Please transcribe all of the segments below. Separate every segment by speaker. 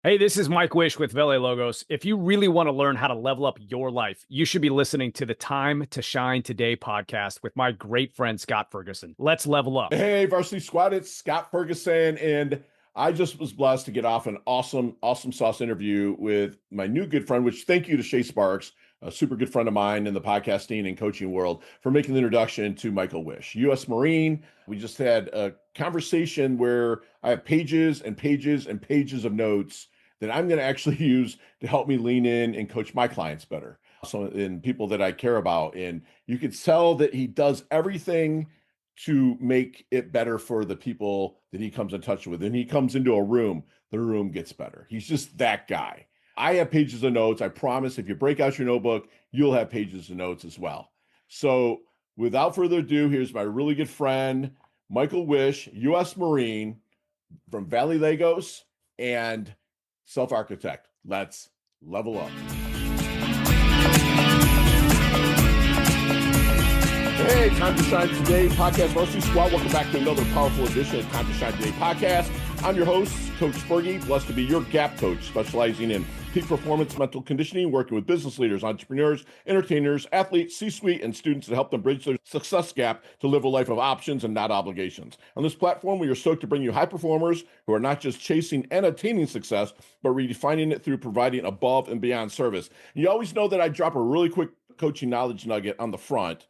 Speaker 1: Hey, this is Mike Wish with Velle Logos. If you really want to learn how to level up your life, you should be listening to the Time to Shine Today podcast with my great friend Scott Ferguson. Let's level up.
Speaker 2: Hey, Varsity Squad, it's Scott Ferguson, and I just was blessed to get off an awesome sauce interview with my new good friend, which thank you to Shay Sparks, a super good friend of mine in the podcasting and coaching world, for making the introduction to Michael Wish, U.S. Marine. We just had a conversation where I have pages and pages and pages of notes that I'm going to actually use to help me lean in and coach my clients better. So, and people that I care about. And you could tell that he does everything to make it better for the people that he comes in touch with. And he comes into a room, the room gets better. He's just that guy. I have pages of notes. I promise if you break out your notebook, you'll have pages of notes as well. So without further ado, here's my really good friend, Michael Wish, U.S. Marine from Velle Logos and self-architect. Let's level up. Hey, Time to Shine Today podcast. Varsity Squad, welcome back to another powerful edition of Time to Shine Today podcast. I'm your host, Coach Fergie, blessed to be your gap coach, specializing in peak performance mental conditioning, working with business leaders, entrepreneurs, entertainers, athletes, C-suite, and students to help them bridge their success gap to live a life of options and not obligations. On this platform, we are stoked to bring you high performers who are not just chasing and attaining success, but redefining it through providing above and beyond service. You always know that I drop a really quick coaching knowledge nugget on the front.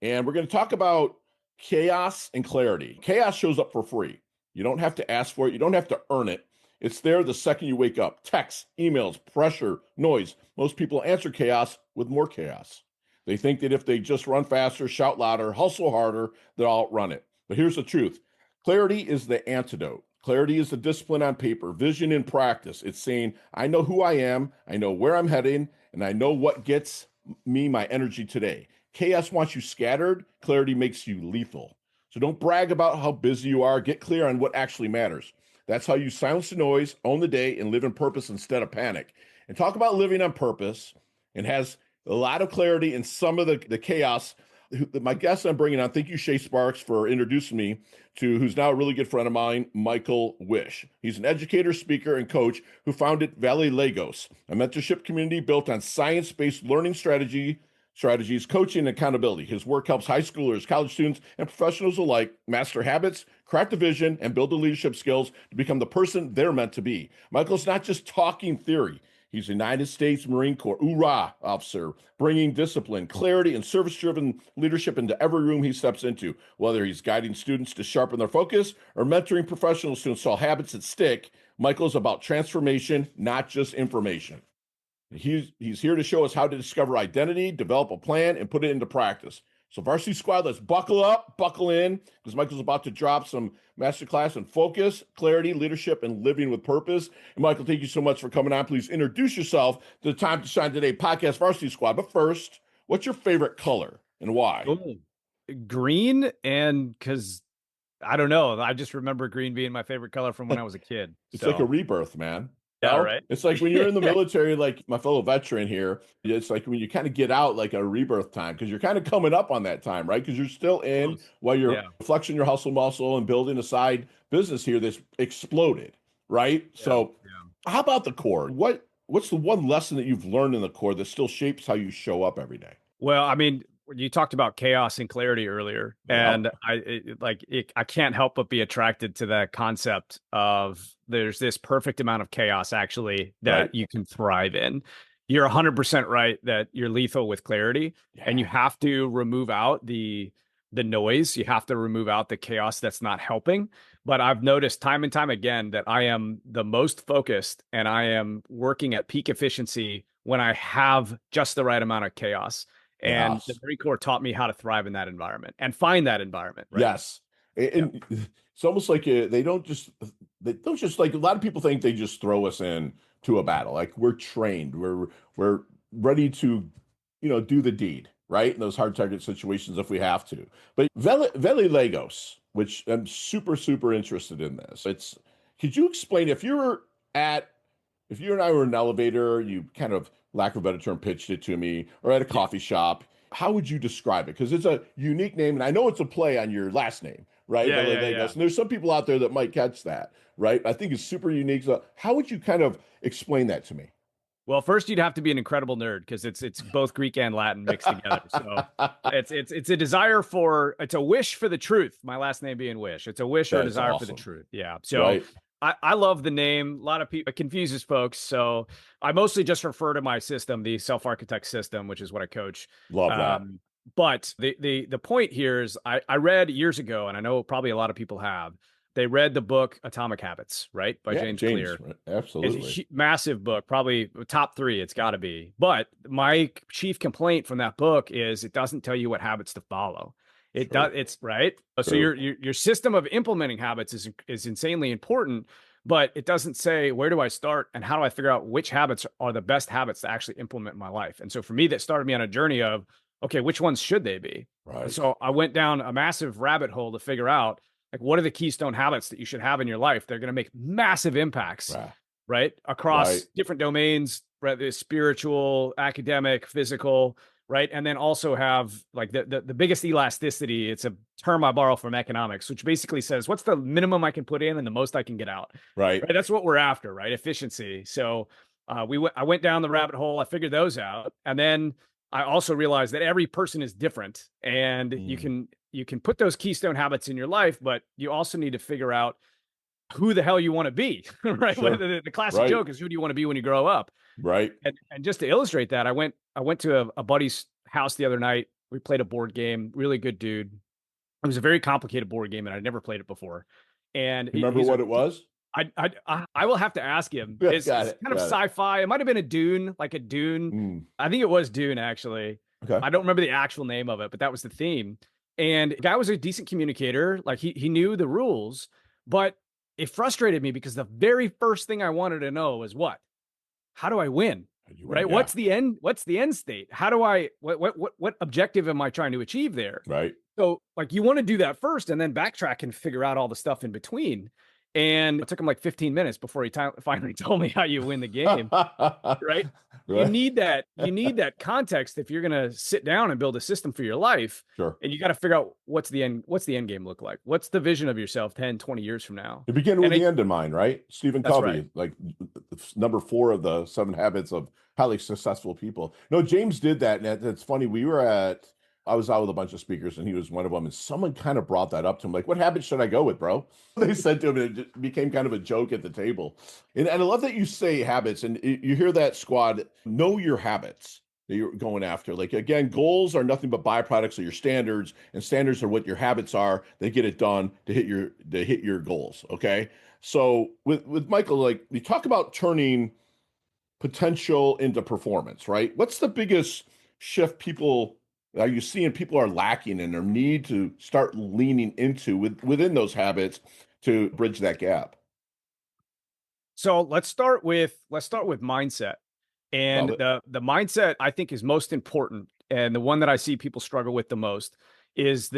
Speaker 2: And we're going to talk about chaos and clarity. Chaos shows up for free. You don't have to ask for it. You don't have to earn it. It's there the second you wake up. Texts, emails, pressure, noise. Most people answer chaos with more chaos. They think that if they just run faster, shout louder, hustle harder, they'll outrun it. But here's the truth. Clarity is the antidote. Clarity is the discipline on paper, vision in practice. It's saying, I know who I am, I know where I'm heading, and I know what gets me my energy today. Chaos wants you scattered. Clarity makes you lethal. So don't brag about how busy you are. Get clear on what actually matters. That's how you silence the noise, own the day, and live in purpose instead of panic. And talk about living on purpose and has a lot of clarity in some of the chaos. My guest I'm bringing on, thank you, Shay Sparks, for introducing me to who's now a really good friend of mine, Michael Wish. He's an educator, speaker, and coach who founded Velle Logos, a mentorship community built on science-based learning strategies, coaching, and accountability. His work helps high schoolers, college students, and professionals alike master habits, craft a vision, and build the leadership skills to become the person they're meant to be. Michael's not just talking theory. He's a United States Marine Corps URA officer, bringing discipline, clarity, and service-driven leadership into every room he steps into, whether he's guiding students to sharpen their focus or mentoring professionals to install habits that stick. Michael's about transformation, not just information. He's here to show us how to discover identity, develop a plan, and put it into practice. So Varsity Squad, let's buckle up, buckle in, because Michael's about to drop some masterclass in focus, clarity, leadership, and living with purpose. And Michael, thank you so much for coming on. Please introduce yourself to the Time to Shine Today podcast, Varsity Squad. But first, what's your favorite color and why?
Speaker 1: Ooh, green, and because I don't know, I just remember green being my favorite color from when I was a kid.
Speaker 2: It's like a rebirth, man.
Speaker 1: Yeah, right.
Speaker 2: It's like when you're in the military, like my fellow veteran here, it's like when you kind of get out like a rebirth time because you're kind of coming up on that time, right? Because you're still in while you're flexing your hustle muscle and building a side business here that's exploded, right? So how about the core? What's the one lesson that you've learned in the core that still shapes how you show up every day?
Speaker 1: Well, I mean, you talked about chaos and clarity earlier, and I can't help but be attracted to that concept of there's this perfect amount of chaos actually that you can thrive in. You're 100% right that you're lethal with clarity, and you have to remove out the noise. You have to remove out the chaos that's not helping. But I've noticed time and time again that I am the most focused and I am working at peak efficiency when I have just the right amount of chaos. And the Marine Corps taught me how to thrive in that environment and find that environment. Right?
Speaker 2: Yes. And it's almost like they don't just like a lot of people think they just throw us in to a battle. Like we're trained, we're ready to, do the deed, right? In those hard target situations if we have to. But Velle Logos, which I'm super, super interested in this. Could you explain if you and I were in an elevator, you kind of, lack of a better term, pitched it to me, or at a coffee shop, how would you describe it? Because it's a unique name, and I know it's a play on your last name, right? Velle Logos. And there's some people out there that might catch that. right? I think it's super unique. So how would you kind of explain that to me?
Speaker 1: Well, first you'd have to be an incredible nerd because it's both Greek and Latin mixed together. So it's a desire for it's a wish for the truth. My last name being Wish. It's a wish or a
Speaker 2: That's
Speaker 1: desire for the
Speaker 2: awesome.
Speaker 1: truth. Yeah. So
Speaker 2: Right.
Speaker 1: I love the name. A lot of people it confuses folks. So I mostly just refer to my system, the self-architect system, which is what I coach.
Speaker 2: Love that.
Speaker 1: But the point here is I read years ago, and I know probably a lot of people have. They read the book Atomic Habits, right, by
Speaker 2: Yeah,
Speaker 1: James
Speaker 2: James,
Speaker 1: Clear.
Speaker 2: right.
Speaker 1: It's
Speaker 2: Absolutely.
Speaker 1: a massive book, probably top three. It's got to be. But my chief complaint from that book is it doesn't tell you what habits to follow. It does.
Speaker 2: True.
Speaker 1: It's right. So
Speaker 2: True.
Speaker 1: your system of implementing habits is insanely important, but it doesn't say where do I start and how do I figure out which habits are the best habits to actually implement in my life. And so for me, that started me on a journey of okay, which ones should they be? And
Speaker 2: Right.
Speaker 1: so I went down a massive rabbit hole to figure out like what are the keystone habits that you should have in your life. They're going to make massive impacts
Speaker 2: Right.
Speaker 1: right? Across
Speaker 2: Right.
Speaker 1: different domains, right? Spiritual, academic, physical, right? And then also have like the biggest elasticity. It's a term I borrow from economics, which basically says what's the minimum I can put in and the most I can get out,
Speaker 2: Right.
Speaker 1: right? That's what we're after, right? Efficiency. So I went down the rabbit hole. I figured those out, and then I also realized that every person is different, and
Speaker 2: Mm.
Speaker 1: you can put those keystone habits in your life, but you also need to figure out who the hell you want to be, right?
Speaker 2: Sure.
Speaker 1: The classic
Speaker 2: Right.
Speaker 1: joke is who do you want to be when you grow up?
Speaker 2: Right.
Speaker 1: And just to illustrate that, I went to a buddy's house the other night. We played a board game, really good dude. It was a very complicated board game and I'd never played it before. And
Speaker 2: You remember what it was?
Speaker 1: I will have to ask him.
Speaker 2: Got
Speaker 1: It's
Speaker 2: it.
Speaker 1: kind of
Speaker 2: Got it.
Speaker 1: sci-fi. It might have been a Dune, like a Dune.
Speaker 2: Mm.
Speaker 1: I think it was Dune actually.
Speaker 2: Okay.
Speaker 1: I don't remember the actual name of it, but that was the theme. And the guy was a decent communicator. Like he knew the rules, but it frustrated me because the very first thing I wanted to know was what? How do I win?
Speaker 2: You win,
Speaker 1: Right?
Speaker 2: yeah.
Speaker 1: What's the end state? How do I what objective am I trying to achieve there?
Speaker 2: Right.
Speaker 1: So like you want to do that first and then backtrack and figure out all the stuff in between. And it took him like 15 minutes before he finally told me how you win the game. Right?
Speaker 2: Right.
Speaker 1: You need that context if you're going to sit down and build a system for your life.
Speaker 2: Sure.
Speaker 1: And you got to figure out what's the end game look like? What's the vision of yourself 10, 20 years from now?
Speaker 2: You begin with the end in mind, right? Stephen
Speaker 1: That's
Speaker 2: Covey,
Speaker 1: right.
Speaker 2: like number 4 of the 7 habits of highly successful people. No, James did that. And it's funny. I was out with a bunch of speakers and he was one of them. And someone kind of brought that up to him. Like, what habits should I go with, bro? They said to him, and it became kind of a joke at the table. And I love that you say habits and you hear that, Squad, know your habits that you're going after. Like, again, goals are nothing but byproducts of your standards, and standards are what your habits are. They get it done to hit your goals. Okay. So with Michael, like you talk about turning potential into performance, right? What's the biggest shift people are you seeing people are lacking in their need to start leaning into within those habits to bridge that gap?
Speaker 1: So let's start with mindset. And
Speaker 2: Love it.
Speaker 1: the mindset I think is most important, and the one that I see people struggle with the most is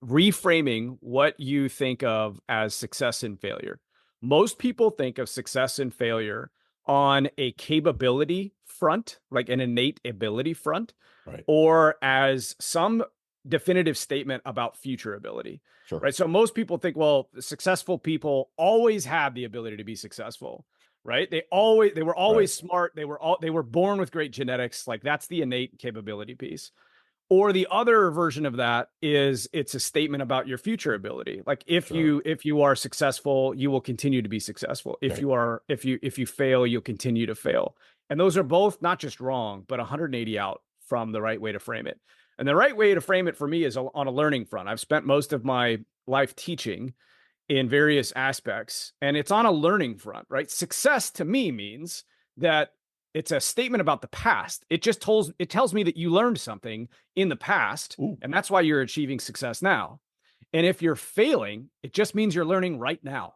Speaker 1: reframing what you think of as success and failure. Most people think of success and failure on a capability front, like an innate ability front,
Speaker 2: Right.
Speaker 1: or as some definitive statement about future ability.
Speaker 2: Sure.
Speaker 1: Right. So most people think, well, successful people always have the ability to be successful. Right. They were always smart. They were born with great genetics. Like that's the innate capability piece. Or the other version of that is it's a statement about your future ability. Like if you are successful, you will continue to be successful. If you fail, you'll continue to fail. And those are both not just wrong, but 180 out from the right way to frame it. And the right way to frame it for me is on a learning front. I've spent most of my life teaching in various aspects, and it's on a learning front, right? Success to me means that it's a statement about the past. It tells me that you learned something in the past, and that's why you're achieving success now. And if you're failing, it just means you're learning right now.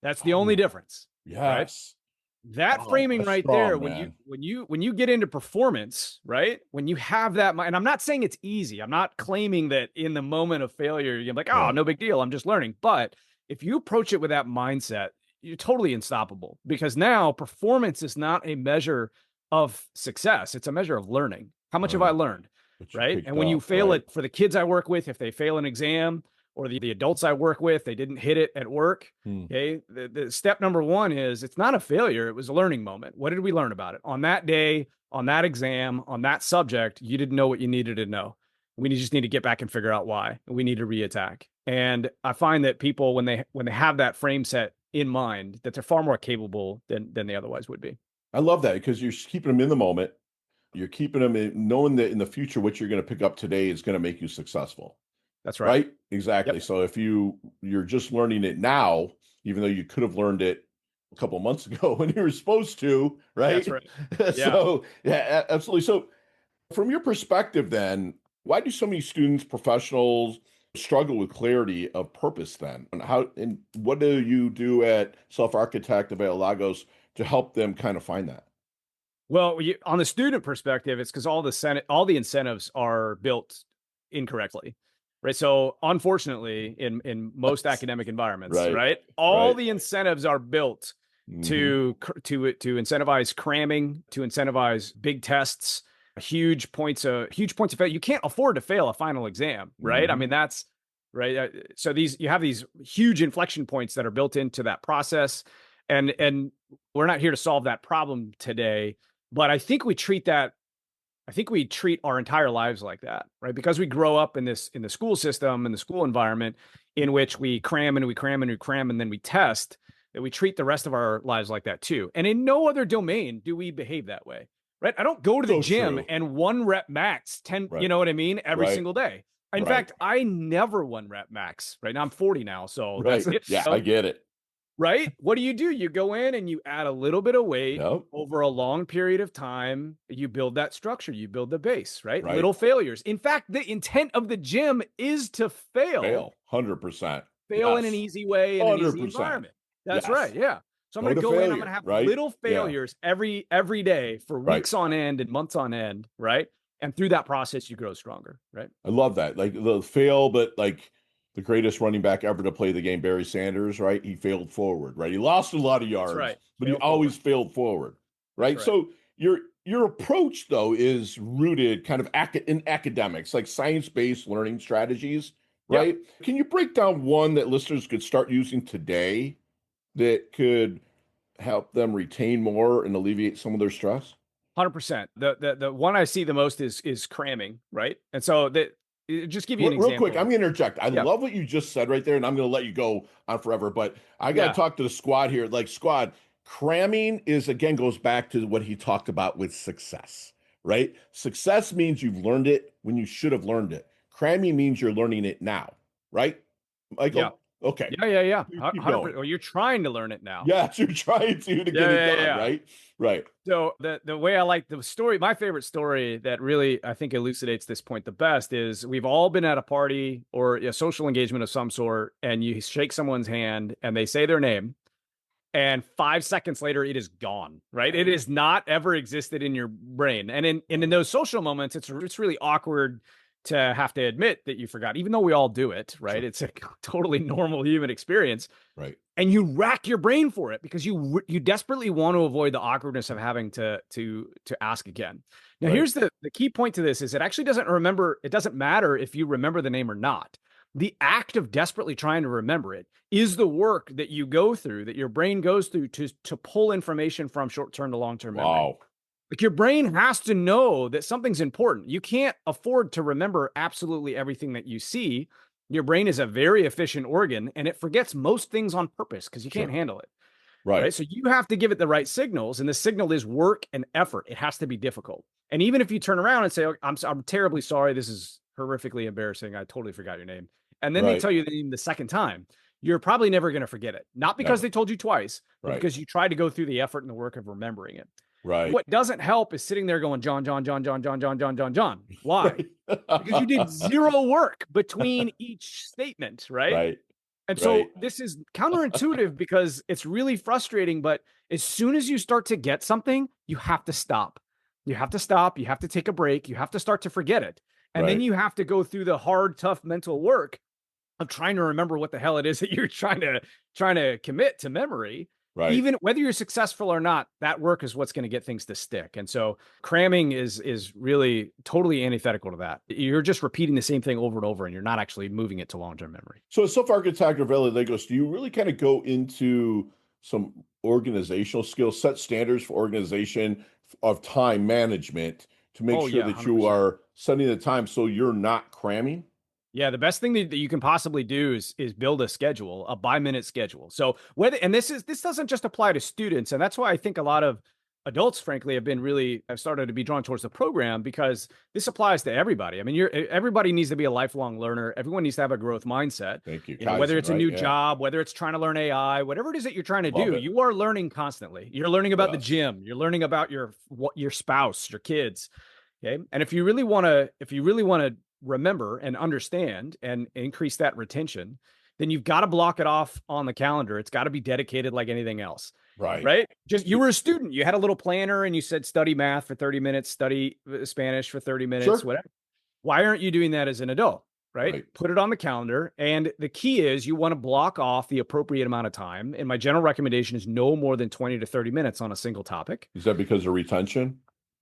Speaker 1: That's the only difference.
Speaker 2: Yes.
Speaker 1: Right? That framing right
Speaker 2: strong,
Speaker 1: there,
Speaker 2: man.
Speaker 1: when you get into performance, right? When you have that, and I'm not saying it's easy. I'm not claiming that in the moment of failure, you're like, oh, no big deal. I'm just learning. But if you approach it with that mindset, you're totally unstoppable, because now performance is not a measure of success. It's a measure of learning. How much have I learned? Right. And when you fail it, for the kids I work with, if they fail an exam or the adults I work with, they didn't hit it at work. Okay. The step number one is it's not a failure. It was a learning moment. What did we learn about it? On that day, on that exam, on that subject, you didn't know what you needed to know. We just need to get back and figure out why. We need to reattack. And I find that people, when they have that frame set in mind, that they're far more capable than they otherwise would be.
Speaker 2: I love that because you're keeping them in the moment. You're keeping them in, knowing that in the future, what you're going to pick up today is going to make you successful.
Speaker 1: That's right.
Speaker 2: Right? Exactly.
Speaker 1: Yep.
Speaker 2: So if you're just learning it now, even though you could have learned it a couple of months ago when you were supposed to, right?
Speaker 1: That's right. Yeah.
Speaker 2: So yeah, absolutely. So from your perspective, then, why do so many students, professionals struggle with clarity of purpose then? And what do you do at Self Architect of Velle Logos to help them kind of find that?
Speaker 1: Well, on the student perspective, it's because all the incentives are built incorrectly, right? So unfortunately, in most academic environments, right, all the incentives are built to incentivize cramming, to incentivize big tests, huge points of failure. You can't afford to fail a final exam, right? I mean, that's right. So you have these huge inflection points that are built into that process, and we're not here to solve that problem today. But I think we treat our entire lives like that, right? Because we grow up in the school system, in the school environment, in which we cram and we cram and we cram and then we test, that we treat the rest of our lives like that too. And in no other domain do we behave that way, right? I don't go to the gym and 1 rep max 10, you know what I mean? Every single day. In fact, I never 1 rep max, right? Now I'm 40 now. So that's it.
Speaker 2: Yeah, I get it.
Speaker 1: Right? What do? You go in and you add a little bit of weight over a long period of time. You build that structure, you build the base, right? Little failures. In fact, the intent of the gym is to fail.
Speaker 2: 100%.
Speaker 1: Fail in an easy way, in an easy environment. That's right. Yeah. So I'm going to go in, I'm going to have little failures every day for weeks on end and months on end, right? And through that process, you grow stronger, right?
Speaker 2: I love that. Like the fail, but like the greatest running back ever to play the game, Barry Sanders, right? He failed forward, right? He lost a lot of yards, but he always failed forward, right? So your approach, though, is rooted kind of in academics, like science-based learning strategies, right? Yep. Can you break down one that listeners could start using today that could help them retain more and alleviate some of their stress?
Speaker 1: 100%. The one I see the most is cramming, right? And so just give you an example.
Speaker 2: Real quick, I'm going to interject. I love what you just said right there, and I'm going to let you go on forever, but I got to talk to the squad here. Like, squad, cramming goes back to what he talked about with success, right? Success means you've learned it when you should have learned it. Cramming means you're learning it now, right, Michael?
Speaker 1: Yeah.
Speaker 2: Okay.
Speaker 1: Yeah. Well, you're trying to learn it now.
Speaker 2: Yes, you're trying to get it done, right? Right.
Speaker 1: So the way I like the story, my favorite story that really I think elucidates this point the best is we've all been at a party or a social engagement of some sort, and you shake someone's hand and they say their name, and 5 seconds later it is gone, right? It has not ever existed in your brain. And in those social moments, it's really awkward to have to admit that you forgot, even though we all do it, right? Sure. It's a totally normal human experience.
Speaker 2: Right.
Speaker 1: And you rack your brain for it because you desperately want to avoid the awkwardness of having to ask again. Now, here's the key point to this is it actually doesn't matter if you remember the name or not. The act of desperately trying to remember it is the work that you go through, that your brain goes through to pull information from short-term to long-term memory.
Speaker 2: Wow.
Speaker 1: Like your brain has to know that something's important. You can't afford to remember absolutely everything that you see. Your brain is a very efficient organ and it forgets most things on purpose because you can't handle it. Right. So you have to give it the right signals. And the signal is work and effort. It has to be difficult. And even if you turn around and say, oh, I'm terribly sorry, this is horrifically embarrassing, I totally forgot your name. And then they tell you the name the second time, you're probably never going to forget it. Not because they told you twice, but because you tried to go through the effort and the work of remembering it.
Speaker 2: Right.
Speaker 1: What doesn't help is sitting there going, John. Why? Because you did zero work between each statement, right? And so this is counterintuitive because it's really frustrating, but as soon as you start to get something, you have to stop. You have to take a break. You have to start to forget it. And then you have to go through the hard, tough mental work of trying to remember what the hell it is that you're trying to commit to memory.
Speaker 2: Right.
Speaker 1: Even whether you're successful or not, that work is what's going to get things to stick. And so cramming is really totally antithetical to that. You're just repeating the same thing over and over, and you're not actually moving it to long-term memory.
Speaker 2: So as self-architect or Velle Logos, do you really kind of go into some organizational skills, set standards for organization of time management to make
Speaker 1: Oh
Speaker 2: sure
Speaker 1: yeah,
Speaker 2: that you
Speaker 1: 100%.
Speaker 2: are setting the time so you're not cramming?
Speaker 1: Yeah, the best thing that you can possibly do is build a schedule, a by-minute schedule. So whether, and this doesn't just apply to students, and that's why I think a lot of adults, frankly, have started to be drawn towards the program, because this applies to everybody. I mean, everybody needs to be a lifelong learner. Everyone needs to have a growth mindset.
Speaker 2: Thank you.
Speaker 1: You know, whether
Speaker 2: Kaizen,
Speaker 1: it's a
Speaker 2: right?
Speaker 1: new
Speaker 2: Yeah.
Speaker 1: job, whether it's trying to learn AI, whatever it is that you're trying to
Speaker 2: Love
Speaker 1: do,
Speaker 2: it.
Speaker 1: you are learning constantly. You're learning about the
Speaker 2: Yes.
Speaker 1: gym. You're learning about your spouse, your kids. Okay. And if you really want to remember and understand and increase that retention, then you've got to block it off on the calendar. It's got to be dedicated like anything else.
Speaker 2: Right.
Speaker 1: Right. Just, you were a student, you had a little planner and you said, study math for 30 minutes, study Spanish for 30 minutes,
Speaker 2: Sure.
Speaker 1: whatever. Why aren't you doing that as an adult? Right?
Speaker 2: Right.
Speaker 1: Put it on the calendar. And the key is you want to block off the appropriate amount of time. And my general recommendation is no more than 20 to 30 minutes on a single topic.
Speaker 2: Is that because of retention?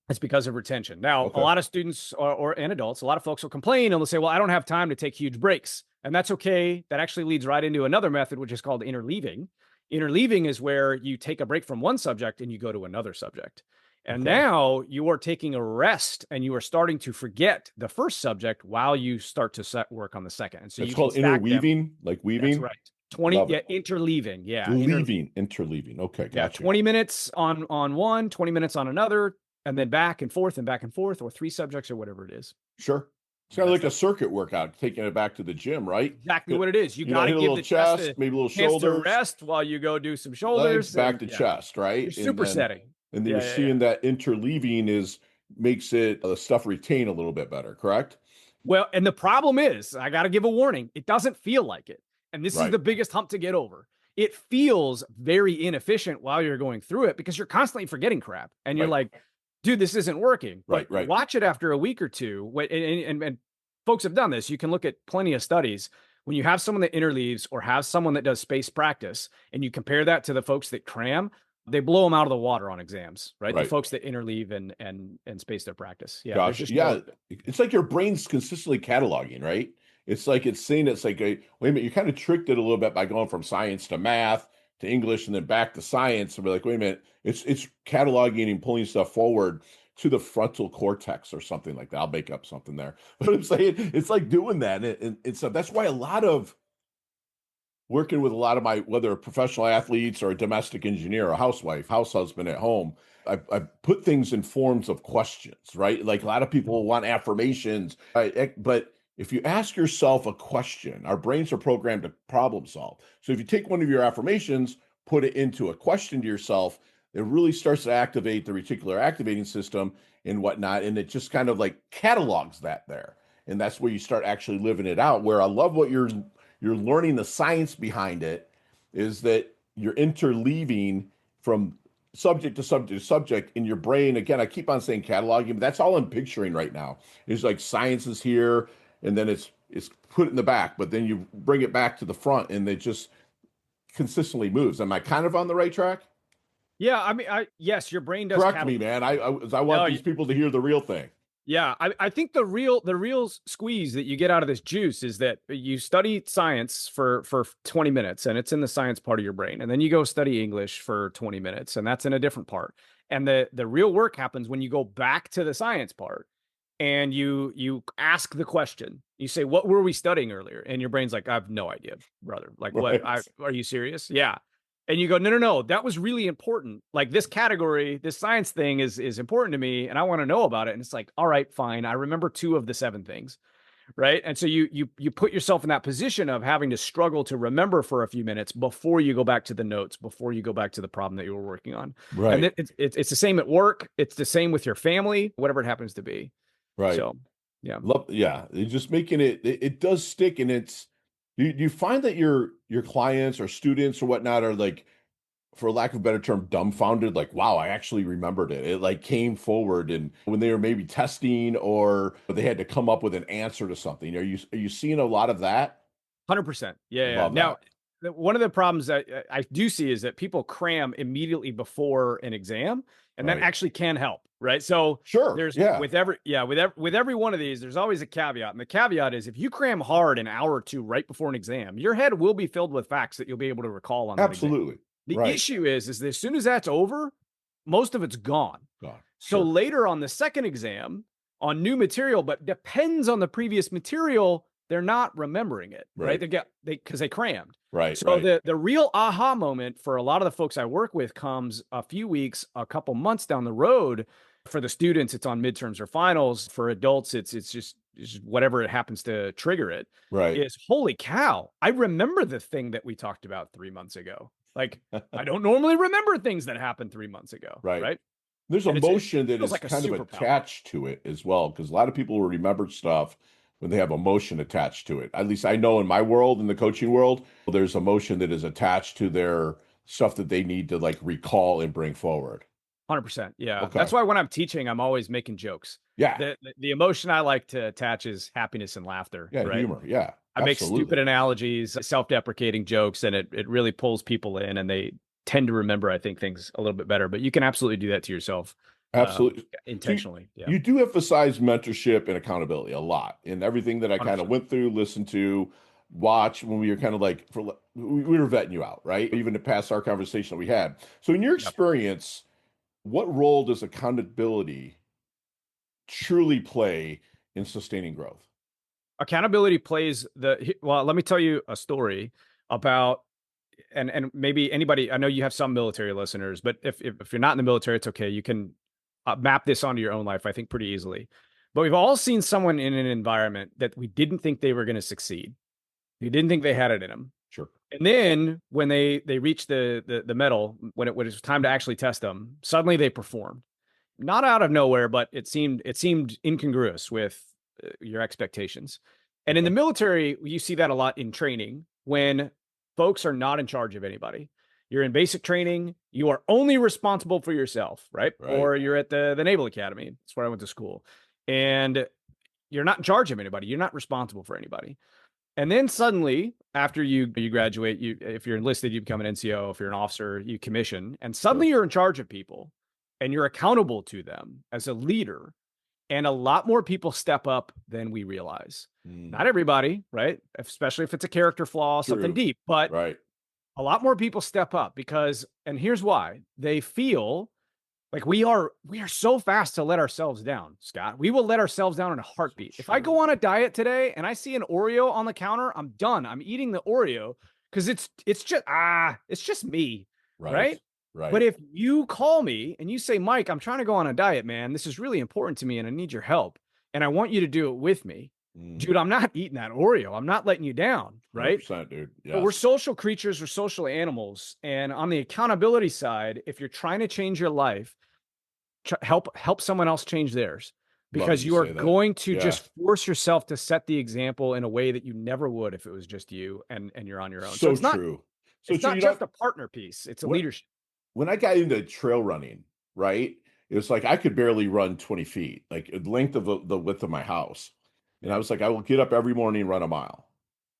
Speaker 1: It's because of retention. Now,
Speaker 2: Okay.
Speaker 1: a lot of students and adults, a lot of folks will complain and they'll say, well, I don't have time to take huge breaks. And that's okay. That actually leads right into another method, which is called interleaving. Interleaving is where you take a break from one subject and you go to another subject. And
Speaker 2: Okay.
Speaker 1: now you are taking a rest and you are starting to forget the first subject while you start to set work on the second. And so
Speaker 2: It's
Speaker 1: you
Speaker 2: called
Speaker 1: can stack them.
Speaker 2: interweaving, like weaving.
Speaker 1: That's right. 20,
Speaker 2: Love
Speaker 1: yeah,
Speaker 2: it.
Speaker 1: interleaving. Yeah.
Speaker 2: Interleaving. Okay,
Speaker 1: Yeah,
Speaker 2: gotcha.
Speaker 1: 20 minutes on one, 20 minutes on another, and then back and forth, or three subjects or whatever it is.
Speaker 2: Sure. It's kind of like a circuit workout, taking it back to the gym, right?
Speaker 1: Exactly what it is. You
Speaker 2: know,
Speaker 1: got to
Speaker 2: hit a
Speaker 1: give
Speaker 2: little
Speaker 1: the
Speaker 2: chest, maybe a little
Speaker 1: chance to
Speaker 2: shoulders,
Speaker 1: rest while you go do some
Speaker 2: legs,
Speaker 1: shoulders.
Speaker 2: back to
Speaker 1: Yeah,
Speaker 2: chest, right?
Speaker 1: you're supersetting.
Speaker 2: And then
Speaker 1: Yeah,
Speaker 2: you're
Speaker 1: yeah,
Speaker 2: seeing that interleaving makes it the stuff retain a little bit better, correct?
Speaker 1: Well, and the problem is, I got to give a warning. It doesn't feel like it. And this is
Speaker 2: Right.
Speaker 1: the biggest hump to get over. It feels very inefficient while you're going through it because you're constantly forgetting crap. And you're
Speaker 2: Right.
Speaker 1: like, dude, this isn't working.
Speaker 2: Right,
Speaker 1: But
Speaker 2: right.
Speaker 1: watch it after a week or two. And folks have done this. You can look at plenty of studies. When you have someone that interleaves or have someone that does spaced practice, and you compare that to the folks that cram, they blow them out of the water on exams, right? The
Speaker 2: Right.
Speaker 1: folks that interleave and space their practice. Yeah.
Speaker 2: Gosh, yeah. It's like your brain's consistently cataloging, right? It's like it's saying it's like, wait a minute, you kind of tricked it a little bit by going from science to math to English and then back to science. And be like, wait a minute, it's cataloging and pulling stuff forward to the frontal cortex or something like that. I'll make up something there. But I'm saying it's like doing that. And so that's why working with a lot of my, whether professional athletes or a domestic engineer, a housewife, house husband at home, I put things in forms of questions, right? Like a lot of people want affirmations, right? But if you ask yourself a question, our brains are programmed to problem solve. So if you take one of your affirmations, put it into a question to yourself, it really starts to activate the reticular activating system and whatnot. And it just kind of like catalogs that there. And that's where you start actually living it out. Where I love what you're learning, the science behind it is that you're interleaving from subject to subject to subject in your brain. Again, I keep on saying cataloging, but that's all I'm picturing right now. It's like science is here, and then it's put in the back, but then you bring it back to the front, and it just consistently moves. Am I kind of on the right track?
Speaker 1: Yeah, I mean, yes, your brain does.
Speaker 2: Correct me, man. I want these people to hear the real thing.
Speaker 1: Yeah, I think the real squeeze that you get out of this juice is that you study science for 20 minutes and it's in the science part of your brain. And then you go study English for 20 minutes and that's in a different part. And the real work happens when you go back to the science part and you ask the question. You say, what were we studying earlier? And your brain's like, I have no idea, brother. Like,
Speaker 2: Right.
Speaker 1: Are you serious? Yeah. And you go, no, that was really important. Like this category, this science thing is important to me and I want to know about it. And it's like, all right, fine. I remember 2 of the 7 things. Right. And so you put yourself in that position of having to struggle to remember for a few minutes before you go back to the notes, before you go back to the problem that you were working on.
Speaker 2: Right.
Speaker 1: And it's the same at work. It's the same with your family, whatever it happens to be.
Speaker 2: Right.
Speaker 1: So, yeah.
Speaker 2: It's just making it does stick. And it's, you find that your clients or students or whatnot are like, for lack of a better term, dumbfounded, like, wow, I actually remembered it. It like came forward, and when they were maybe testing or they had to come up with an answer to something. Are you seeing a lot of that?
Speaker 1: 100%. Yeah.
Speaker 2: Love
Speaker 1: Now,
Speaker 2: that.
Speaker 1: one of the problems that I do see is that people cram immediately before an exam, and that
Speaker 2: Right.
Speaker 1: actually can help, right? So
Speaker 2: Sure.
Speaker 1: there's
Speaker 2: Yeah.
Speaker 1: with every one of these, there's always a caveat, and the caveat is if you cram hard an hour or two right before an exam, your head will be filled with facts that you'll be able to recall on that exam.
Speaker 2: Absolutely.
Speaker 1: The
Speaker 2: Right.
Speaker 1: issue is that as soon as that's over, most of it's gone.
Speaker 2: Gone.
Speaker 1: So
Speaker 2: Sure.
Speaker 1: later on the second exam on new material, but depends on the previous material, they're not remembering it, right?
Speaker 2: Right.
Speaker 1: Because they crammed.
Speaker 2: Right.
Speaker 1: So
Speaker 2: Right.
Speaker 1: the real aha moment for a lot of the folks I work with comes a few weeks, a couple months down the road. For the students, it's on midterms or finals. For adults, it's just whatever it happens to trigger it.
Speaker 2: Right.
Speaker 1: Is holy cow, I remember the thing that we talked about 3 months ago. Like, I don't normally remember things that happened 3 months ago,
Speaker 2: Right.
Speaker 1: right?
Speaker 2: There's
Speaker 1: And
Speaker 2: emotion that
Speaker 1: feels
Speaker 2: is
Speaker 1: like a
Speaker 2: kind of
Speaker 1: superpower.
Speaker 2: attached to it as well, because a lot of people will remember stuff when they have emotion attached to it. At least I know in my world, in the coaching world, there's emotion that is attached to their stuff that they need to like recall and bring forward.
Speaker 1: 100%. Yeah.
Speaker 2: Okay.
Speaker 1: That's why when I'm teaching, I'm always making jokes.
Speaker 2: Yeah.
Speaker 1: The emotion I like to attach is happiness and laughter.
Speaker 2: Yeah.
Speaker 1: Right.
Speaker 2: Humor. Yeah.
Speaker 1: I make
Speaker 2: Absolutely.
Speaker 1: stupid analogies, self-deprecating jokes, and it really pulls people in, and they tend to remember, I think, things a little bit better. But you can absolutely do that to yourself.
Speaker 2: Absolutely.
Speaker 1: Intentionally.
Speaker 2: So you do emphasize mentorship and accountability a lot in everything that I kind of
Speaker 1: 100%.
Speaker 2: went through, listened to, watched when we were kind of like, we were vetting you out, right? Even to pass our conversation that we had. So in your experience, what role does accountability truly play in sustaining growth?
Speaker 1: Accountability plays well, let me tell you a story about, and maybe anybody, I know you have some military listeners, but if you're not in the military, it's okay. You can map this onto your own life, I think, pretty easily. But we've all seen someone in an environment that we didn't think they were going to succeed. We didn't think they had it in them.
Speaker 2: Sure.
Speaker 1: And then when they reached the medal, when it was time to actually test them, suddenly they performed. Not out of nowhere, but it seemed incongruous with your expectations. And in the military, you see that a lot in training when folks are not in charge of anybody. You're in basic training. You are only responsible for yourself, right? Or you're at the Naval Academy. That's where I went to school. And you're not in charge of anybody. You're not responsible for anybody. And then suddenly, after you graduate, if you're enlisted, you become an NCO. If you're an officer, you commission. And suddenly you're in charge of people and you're accountable to them as a leader. And a lot more people step up than we realize. Not everybody, right? Especially if it's a character flaw, something deep, but a lot more people step up because, and here's why, they feel like we are so fast to let ourselves down, Scott. We will let ourselves down in a heartbeat. If I go on a diet today and I see an Oreo on the counter, I'm done. I'm eating the Oreo because it's just me, right?
Speaker 2: Right.
Speaker 1: But if you call me and you say, Mike, I'm trying to go on a diet, man, this is really important to me and I need your help. And I want you to do it with me. Dude, I'm not eating that Oreo. I'm not letting you down, right?
Speaker 2: 100%, dude. Yes.
Speaker 1: But we're social creatures, we're social animals. And on the accountability side, if you're trying to change your life, help someone else change theirs. Because you are going to just force yourself to set the example in a way that you never would if it was just you and you're on your own.
Speaker 2: So it's true.
Speaker 1: It's not just a partner piece. It's a leadership.
Speaker 2: When I got into trail running, right, it was like I could barely run 20 feet, like the length of the width of my house. And I was like, I will get up every morning and run a mile,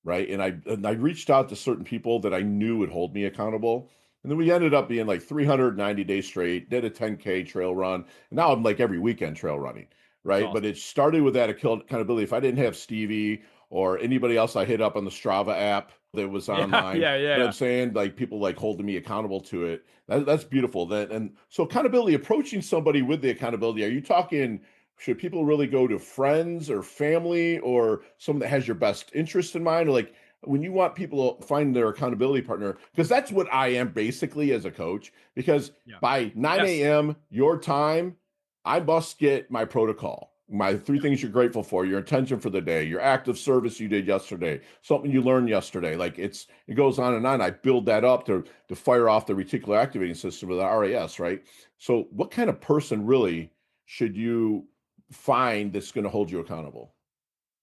Speaker 2: right? And I reached out to certain people that I knew would hold me accountable. And then we ended up being like 390 days straight, did a 10K trail run. And now I'm like every weekend trail running, right? Awesome. But it started with that accountability. If I didn't have Stevie or anybody else I hit up on the Strava app that was online,
Speaker 1: yeah.
Speaker 2: I'm saying, like people like holding me accountable to it. That's beautiful. And so accountability, approaching somebody with the accountability, are you talking, should people really go to friends or family or someone that has your best interest in mind? Or like when you want people to find their accountability partner, because that's what I am basically as a coach, because by 9 a.m. your time, I must get my protocol, my 3 things you're grateful for, your intention for the day, your act of service you did yesterday, something you learned yesterday. Like it goes on and on. I build that up to fire off the reticular activating system with the RAS, right? So what kind of person really should you find that's going to hold you accountable?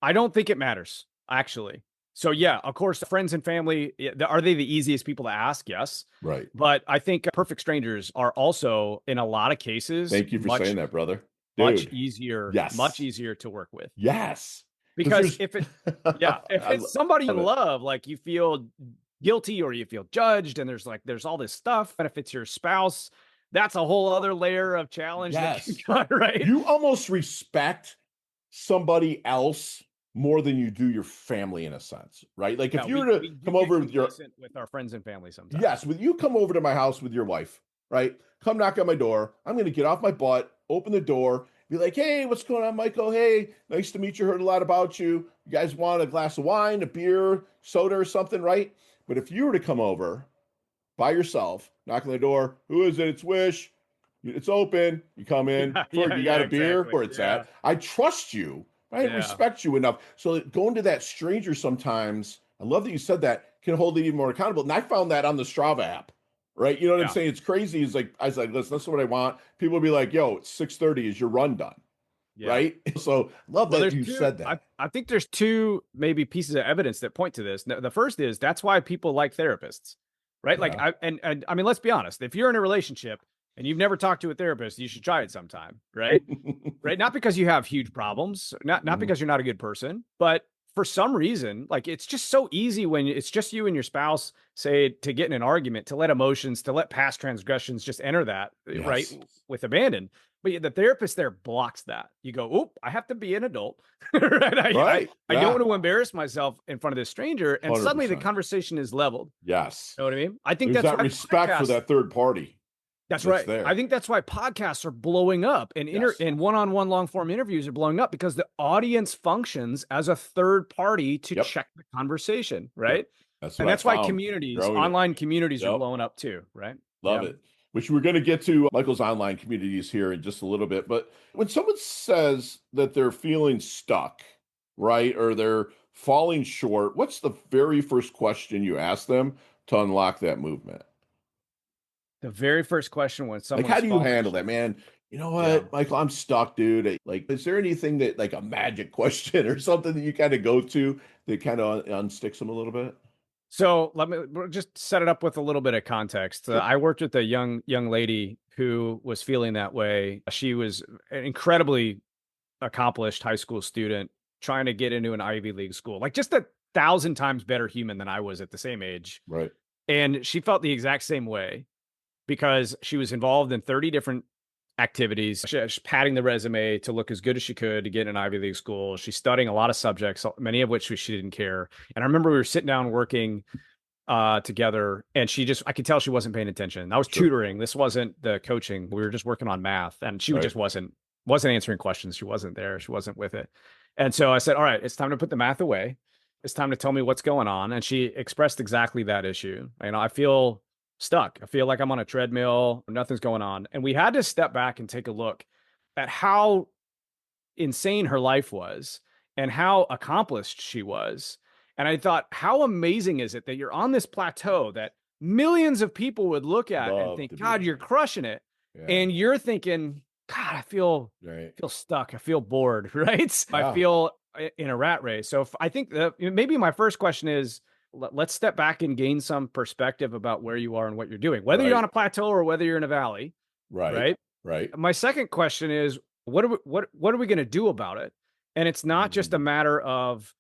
Speaker 1: I don't think it matters, actually. So yeah, of course, friends and family, are they the easiest people to ask? Yes.
Speaker 2: Right.
Speaker 1: But I think perfect strangers are also, in a lot of cases,
Speaker 2: thank you for saying that, brother. Dude.
Speaker 1: Much easier to work with.
Speaker 2: Yes.
Speaker 1: Because if it's somebody you love, like you feel guilty or you feel judged, and there's all this stuff. And if it's your spouse, that's a whole other layer of challenge that can
Speaker 2: Yes.
Speaker 1: come, right?
Speaker 2: You almost respect somebody else more than you do your family in a sense, right? Like if you were to come over
Speaker 1: with our friends and family sometimes.
Speaker 2: Yes, with you come over to my house with your wife, right? Come knock on my door. I'm going to get off my butt, open the door, be like, hey, what's going on, Michael? Hey, nice to meet you. Heard a lot about you. You guys want a glass of wine, a beer, soda or something, right? But if you were to come over by yourself, knock on the door, who is it? It's Wish. It's open. You come in. You got a beer?
Speaker 1: Exactly.
Speaker 2: Where it's at. I trust you. I respect you enough. So going to that stranger sometimes, I love that you said that, can hold it even more accountable. And I found that on the Strava app, right? You know what I'm saying? It's crazy. It's like, I was like, listen, that's what I want. People will be like, yo, it's 6:30. Is your run done? Yeah. Right? So love that you said that.
Speaker 1: I think there's two maybe pieces of evidence that point to this. The first is that's why people like therapists, right? Yeah. Like I mean, let's be honest. If you're in a relationship and you've never talked to a therapist, you should try it sometime, right? Right? Not because you have huge problems, not because you're not a good person, but for some reason, like it's just so easy when it's just you and your spouse, say, to get in an argument, to let emotions, to let past transgressions just enter that, right, with abandon. But the therapist there blocks that. You go, oop, I have to be an adult, right? I don't want to embarrass myself in front of this stranger, and 100%. Suddenly the conversation is leveled.
Speaker 2: Yes,
Speaker 1: you know what I mean. I think
Speaker 2: there's that respect for that third party.
Speaker 1: That's right. There. I think that's why podcasts are blowing up and and one-on-one long-form interviews are blowing up, because the audience functions as a third party to check the conversation, right? Yep. That's why online communities are blowing up too, right?
Speaker 2: Love it. Which we're going to get to Michael's online communities here in just a little bit. But when someone says that they're feeling stuck, right, or they're falling short, what's the very first question you ask them to unlock that movement?
Speaker 1: The very first question when someone,
Speaker 2: like, how do you handle that, man? You know what, Michael, I'm stuck, dude. Like, is there anything that, like a magic question or something that you kind of go to that kind of unsticks them a little bit?
Speaker 1: So let me just set it up with a little bit of context. Sure. I worked with a young lady who was feeling that way. She was an incredibly accomplished high school student trying to get into an Ivy League school, like just 1,000 times better human than I was at the same age.
Speaker 2: Right.
Speaker 1: And she felt the exact same way, because she was involved in 30 different activities. She's padding the resume to look as good as she could to get in an Ivy League school. She's studying a lot of subjects, many of which she didn't care. And I remember we were sitting down working together, and I could tell she wasn't paying attention. I was tutoring. This wasn't the coaching. We were just working on math, and she just wasn't answering questions. She wasn't there. She wasn't with it. And so I said, all right, it's time to put the math away. It's time to tell me what's going on. And she expressed exactly that issue. I feel stuck. I feel like I'm on a treadmill. Nothing's going on. And we had to step back and take a look at how insane her life was and how accomplished she was. And I thought, how amazing is it that you're on this plateau that millions of people would look at and think, God, you're crushing it. Yeah. And you're thinking, God, I feel stuck. I feel bored, right? Yeah. I feel in a rat race. So I think maybe my first question is, let's step back and gain some perspective about where you are and what you're doing, whether you're on a plateau or whether you're in a valley. Right. My second question is, what are we going to do about it? And it's not just a matter of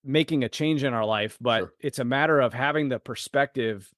Speaker 1: making a change in our life, but it's a matter of having the perspective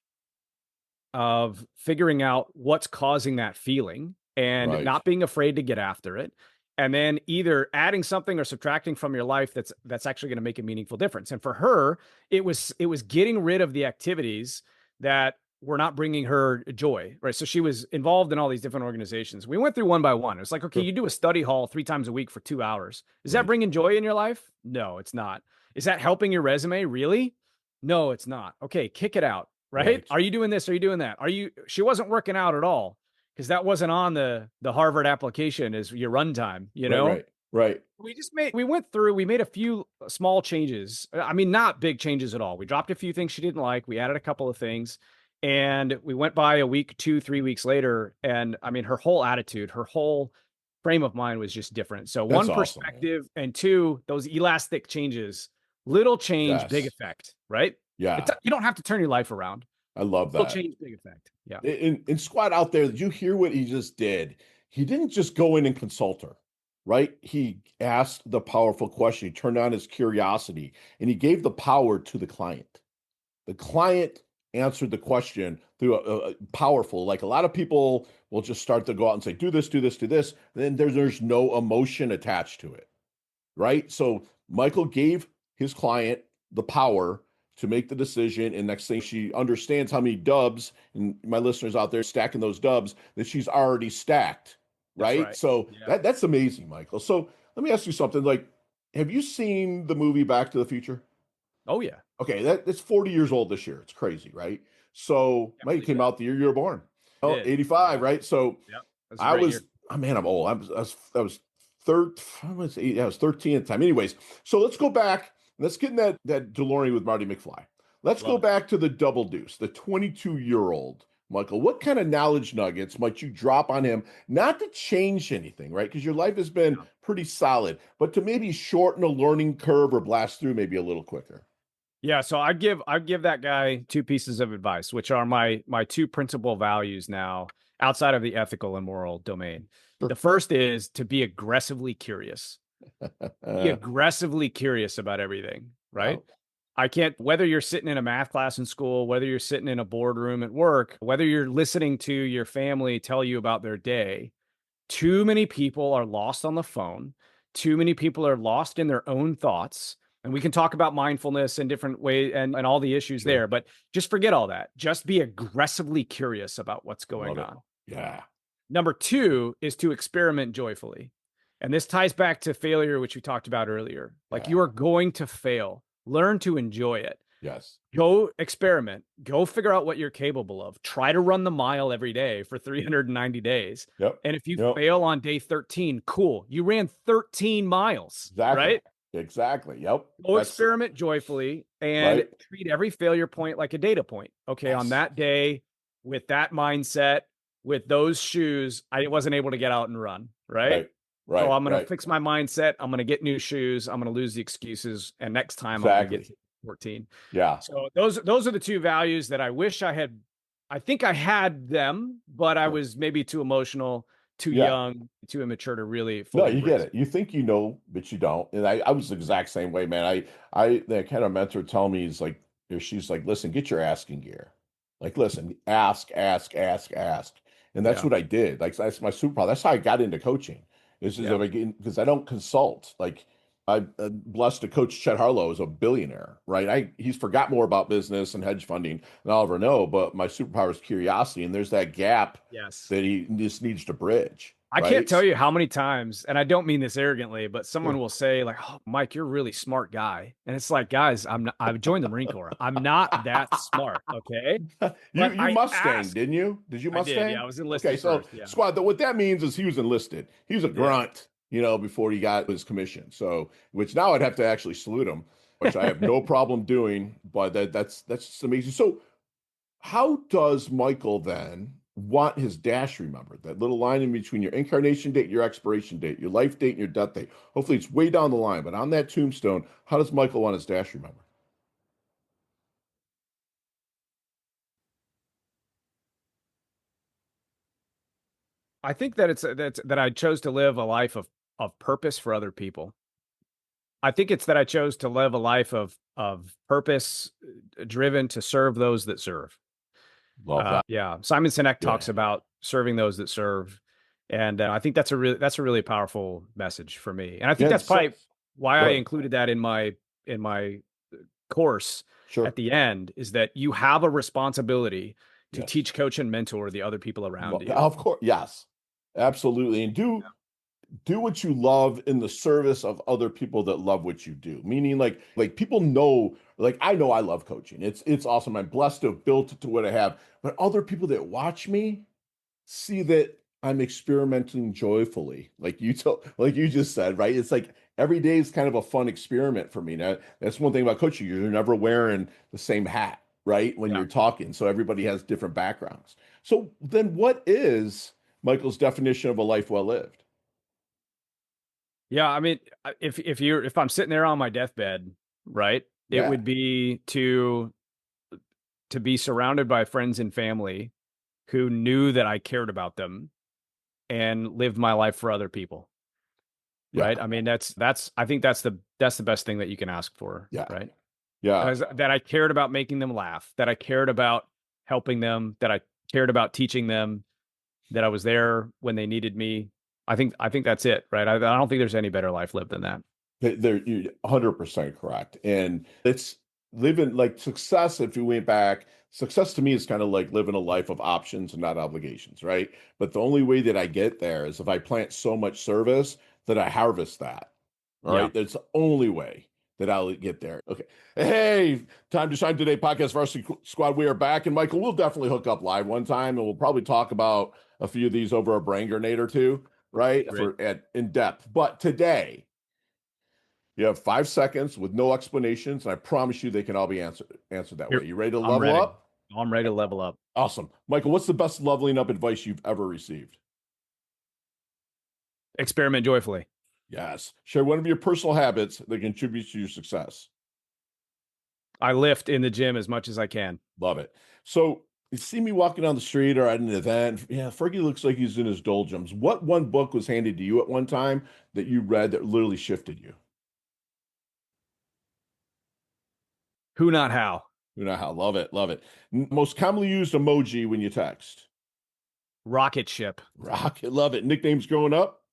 Speaker 1: of figuring out what's causing that feeling and not being afraid to get after it. And then either adding something or subtracting from your life that's actually going to make a meaningful difference. And for her, it was getting rid of the activities that were not bringing her joy, right? So she was involved in all these different organizations. We went through one by one. It's like, okay, you do a study hall 3 times a week for 2 hours. Is that bringing joy in your life? No, it's not. Is that helping your resume? Really? No, it's not. Okay, kick it out, right? Are you doing this? Are you doing that? She wasn't working out at all, because that wasn't on the Harvard application as your runtime, you know?
Speaker 2: Right.
Speaker 1: We made a few small changes. I mean, not big changes at all. We dropped a few things she didn't like. We added a couple of things, and we went by a week, 2-3 weeks later. And I mean, her whole attitude, her whole frame of mind was just different. So that's one, perspective, and 2, those elastic changes, little change, big effect, right?
Speaker 2: Yeah.
Speaker 1: You don't have to turn your life around.
Speaker 2: I love that.
Speaker 1: Little change, big effect. Yeah.
Speaker 2: In squad out there, did you hear what he just did? He didn't just go in and consult her, right? He asked the powerful question. He turned on his curiosity, and he gave the power to the client, The client answered the question through a powerful, like a lot of people will just start to go out and say, do this, do this, do this. Then there's no emotion attached to it, right? So Michael gave his client the power to make the decision. And next thing, she understands how many dubs, and my listeners out there stacking those dubs, that she's already stacked,
Speaker 1: That's
Speaker 2: right?
Speaker 1: right.
Speaker 2: So
Speaker 1: Yeah.
Speaker 2: that's amazing, Michael. So let me ask you something. Like, have you seen the movie Back to the Future?
Speaker 1: Oh yeah.
Speaker 2: Okay, that's 40 years old this year. It's crazy, right? So
Speaker 1: Can't
Speaker 2: Mike, it
Speaker 1: believe
Speaker 2: came
Speaker 1: that.
Speaker 2: out the year you were born.
Speaker 1: It
Speaker 2: Oh,
Speaker 1: did.
Speaker 2: 85,
Speaker 1: Yeah.
Speaker 2: right? So
Speaker 1: Yep. That's a
Speaker 2: I
Speaker 1: great
Speaker 2: was,
Speaker 1: year.
Speaker 2: oh man, I'm old. I was third, I was eight, I was 13 at the time. Anyways, so let's go back. Let's get in that DeLorean with Marty McFly. Let's go
Speaker 1: Love it.
Speaker 2: back to the Double Deuce, the 22-year-old Michael. What kind of knowledge nuggets might you drop on him? Not to change anything, right? Because your life has been
Speaker 1: Yeah.
Speaker 2: pretty solid, but to maybe shorten a learning curve or blast through maybe a little quicker.
Speaker 1: Yeah, so I'd give that guy two pieces of advice, which are my two principal values now outside of the ethical and moral domain.
Speaker 2: Sure.
Speaker 1: The first is to be aggressively curious. Be aggressively curious about everything, right?
Speaker 2: Wow.
Speaker 1: I can't, whether you're sitting in a math class in school, whether you're sitting in a boardroom at work, whether you're listening to your family tell you about their day, too many people are lost on the phone. Too many people are lost in their own thoughts. And we can talk about mindfulness in different ways and all the issues
Speaker 2: Sure.
Speaker 1: there, but just forget all that. Just be aggressively curious about what's going
Speaker 2: Love it.
Speaker 1: on.
Speaker 2: Yeah.
Speaker 1: Number two is to experiment joyfully. And this ties back to failure, which we talked about earlier. Like,
Speaker 2: Yeah.
Speaker 1: you are going to fail. Learn to enjoy it.
Speaker 2: Yes.
Speaker 1: Go experiment. Go figure out what you're capable of. Try to run the mile every day for 390 days.
Speaker 2: Yep.
Speaker 1: And if you
Speaker 2: Yep.
Speaker 1: fail on day 13, cool. You ran 13 miles,
Speaker 2: Exactly.
Speaker 1: right?
Speaker 2: Exactly. Yep.
Speaker 1: Go
Speaker 2: That's
Speaker 1: experiment joyfully and
Speaker 2: right.
Speaker 1: treat every failure point like a data point. Okay, on
Speaker 2: Yes.
Speaker 1: that day, with that mindset, with those shoes, I wasn't able to get out and run, right?
Speaker 2: Right.
Speaker 1: So
Speaker 2: Right.
Speaker 1: I'm going to
Speaker 2: Right.
Speaker 1: fix my mindset. I'm going to get new shoes. I'm going to lose the excuses. And next time I'm going to get
Speaker 2: Exactly.
Speaker 1: 14.
Speaker 2: Yeah.
Speaker 1: So those are the two values that I wish I had. I think I had them, but I
Speaker 2: Sure.
Speaker 1: was maybe too emotional, too
Speaker 2: Yeah.
Speaker 1: young, too immature to really
Speaker 2: No,
Speaker 1: fully
Speaker 2: you get
Speaker 1: embrace
Speaker 2: it. You think you know, but you don't. And I was the exact same way, man. That kind of mentor tell me, is like, if she's like, listen, get your asking gear. Like, listen, ask, ask, ask, ask. And that's
Speaker 1: Yeah.
Speaker 2: what I did. Like, that's my superpower. That's how I got into coaching. Is
Speaker 1: Yeah.
Speaker 2: because I don't consult. Like, I'm blessed to coach Chet Harlow is a billionaire, right? He's forgot more about business and hedge funding than I'll ever know, but my superpower is curiosity. And there's that gap
Speaker 1: Yes.
Speaker 2: that he just needs to bridge.
Speaker 1: I
Speaker 2: Right?
Speaker 1: can't tell you how many times, and I don't mean this arrogantly, but someone
Speaker 2: Sure.
Speaker 1: will say like, "Oh, Mike, you're a really smart guy," and it's like, guys, I'm not, I've joined the Marine Corps. I'm not that smart, okay?
Speaker 2: You
Speaker 1: But
Speaker 2: you
Speaker 1: I
Speaker 2: Mustang,
Speaker 1: ask.
Speaker 2: didn't you? Did you
Speaker 1: I did,
Speaker 2: Mustang?
Speaker 1: yeah. I was
Speaker 2: Okay,
Speaker 1: enlisted
Speaker 2: so
Speaker 1: first, yeah,
Speaker 2: squad. What that means is he was enlisted. He was a
Speaker 1: yeah.
Speaker 2: grunt, before he got his commission. So, which now I'd have to actually salute him, which I have no problem doing. But that's just amazing. So, how does Michael then want his dash remembered? That little line in between your incarnation date, your expiration date, your life date, and your death date. Hopefully, it's way down the line. But on that tombstone, how does Michael want his dash remembered?
Speaker 1: I think that that I chose to live a life of purpose for other people. I think it's that I chose to live a life of purpose, driven to serve those that serve.
Speaker 2: Love that.
Speaker 1: Yeah, Simon Sinek talks
Speaker 2: Yeah.
Speaker 1: about serving those that serve, and I think that's a really powerful message for me. And I think
Speaker 2: Yeah.
Speaker 1: that's probably why
Speaker 2: Go
Speaker 1: I
Speaker 2: ahead.
Speaker 1: included that in my course
Speaker 2: Sure.
Speaker 1: at the end, is that you have a responsibility to
Speaker 2: Yes.
Speaker 1: teach, coach, and mentor the other people around you.
Speaker 2: Of course, yes, absolutely. And do what you love in the service of other people that love what you do. Meaning, like people know, like I know I love coaching. It's awesome. I'm blessed to have built it to what I have. But other people that watch me see that I'm experimenting joyfully, like you just said, right? It's like every day is kind of a fun experiment for me. Now, that's one thing about coaching. You're never wearing the same hat, right? When
Speaker 1: Yeah.
Speaker 2: you're talking. So everybody has different backgrounds. So then what is Michael's definition of a life well lived?
Speaker 1: Yeah, I mean, if I'm sitting there on my deathbed, right, it
Speaker 2: Yeah.
Speaker 1: would be to be surrounded by friends and family who knew that I cared about them and lived my life for other people.
Speaker 2: Yeah.
Speaker 1: Right? I mean, that's I think that's the best thing that you can ask for,
Speaker 2: Yeah.
Speaker 1: right?
Speaker 2: Yeah.
Speaker 1: that I cared about making them laugh, that I cared about helping them, that I cared about teaching them, that I was there when they needed me. I think that's it, right? I don't think there's any better life lived than that.
Speaker 2: You're 100% correct. And it's living like success. If you went back, success to me is kind of like living a life of options and not obligations, right? But the only way that I get there is if I plant so much service that I harvest that. All
Speaker 1: Yeah.
Speaker 2: right. That's the only way that I'll get there. Okay. Hey, Time to Shine Today podcast Varsity Squad. We are back. And Michael, we'll definitely hook up live one time and we'll probably talk about a few of these over a brain grenade or two, right?
Speaker 1: Great.
Speaker 2: In depth. But today, you have 5 seconds with no explanations, and I promise you they can all be answered that way. You ready to
Speaker 1: I'm
Speaker 2: level
Speaker 1: ready.
Speaker 2: up?
Speaker 1: I'm ready to level up.
Speaker 2: Awesome. Michael, what's the best leveling up advice you've ever received?
Speaker 1: Experiment joyfully.
Speaker 2: Yes. Share one of your personal habits that contributes to your success.
Speaker 1: I lift in the gym as much as I can.
Speaker 2: Love it. So you see me walking down the street or at an event. Yeah, Fergie looks like he's in his doldrums. What one book was handed to you at one time that you read that literally shifted you?
Speaker 1: Who, not how.
Speaker 2: You know how. Love it. Love it. Most commonly used emoji when you text.
Speaker 1: Rocket ship.
Speaker 2: Rocket. Love it. Nicknames growing up.